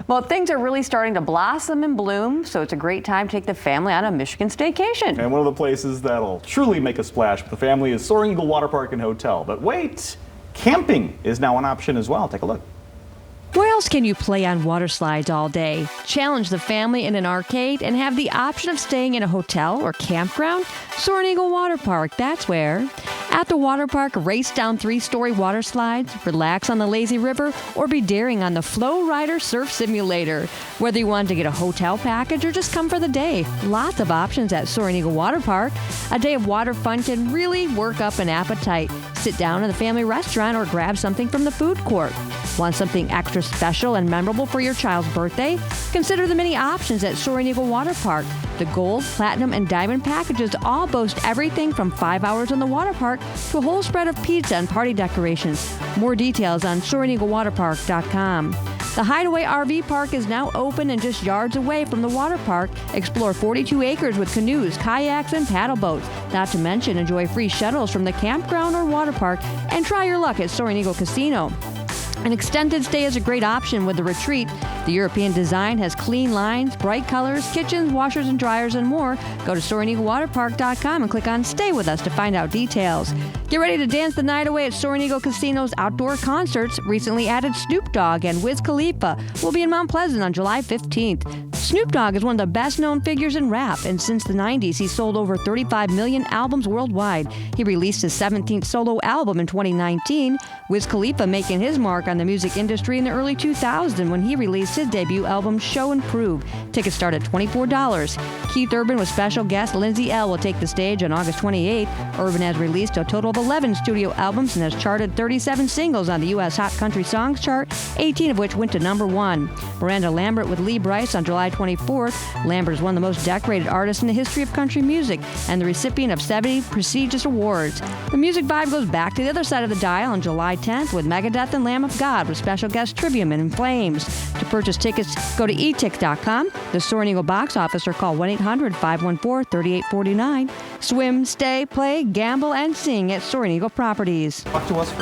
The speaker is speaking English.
Well, things are really starting to blossom and bloom, so it's a great time to take the family on a Michigan staycation. And one of the places that'll truly make a splash with the family is Soaring Eagle Waterpark and Hotel. But wait, camping is now an option as well. Take a look. Where else can you play on water slides all day, challenge the family in an arcade, and have the option of staying in a hotel or campground? Soaring Eagle Water Park, that's where. At the water park, race down 3-story water slides, relax on the lazy river, or be daring on the Flow Rider Surf Simulator. Whether you want to get a hotel package or just come for the day, lots of options at Soaring Eagle Water Park. A day of water fun can really work up an appetite. Sit down in the family restaurant or grab something from the food court. Want something extra special and memorable for your child's birthday? Consider the many options at Soaring Eagle Water Park. The Gold, Platinum, and Diamond packages all boast everything from 5 hours in the water park to a whole spread of pizza and party decorations. More details on SoaringEagleWaterPark.com. The Hideaway RV Park is now open and just yards away from the water park. Explore 42 acres with canoes, kayaks, and paddle boats. Not to mention, enjoy free shuttles from the campground or water park, and try your luck at Soaring Eagle Casino. An extended stay is a great option with the retreat. The European design has clean lines, bright colors, kitchens, washers and dryers, and more. Go to SoaringEagleWaterPark.com and click on Stay With Us to find out details. Get ready to dance the night away at Soaring Eagle Casino's outdoor concerts. Recently added Snoop Dogg and Wiz Khalifa will be in Mount Pleasant on July 15th. Snoop Dogg is one of the best-known figures in rap, and since the 90s, he's sold over 35 million albums worldwide. He released his 17th solo album in 2019. Wiz Khalifa making his mark on the music industry in the early 2000s when he released his debut album, Show and Prove. Tickets start at $24. Keith Urban with special guest Lindsay L. will take the stage on August 28th. Urban has released a total of 11 studio albums and has charted 37 singles on the U.S. Hot Country Songs chart, 18 of which went to #1. Miranda Lambert with Lee Brice on July 24th. Lambert is one of the most decorated artists in the history of country music and the recipient of 70 prestigious awards. The music vibe goes back to the other side of the dial on July 10th with Megadeth and Lamb of God with special guest Trivium and In Flames. To purchase tickets, go to eTix.com, the Soaring Eagle box office, or call 1-800-514-3849. Swim, stay, play, gamble, and sing at Soaring Eagle Properties. Talk to us.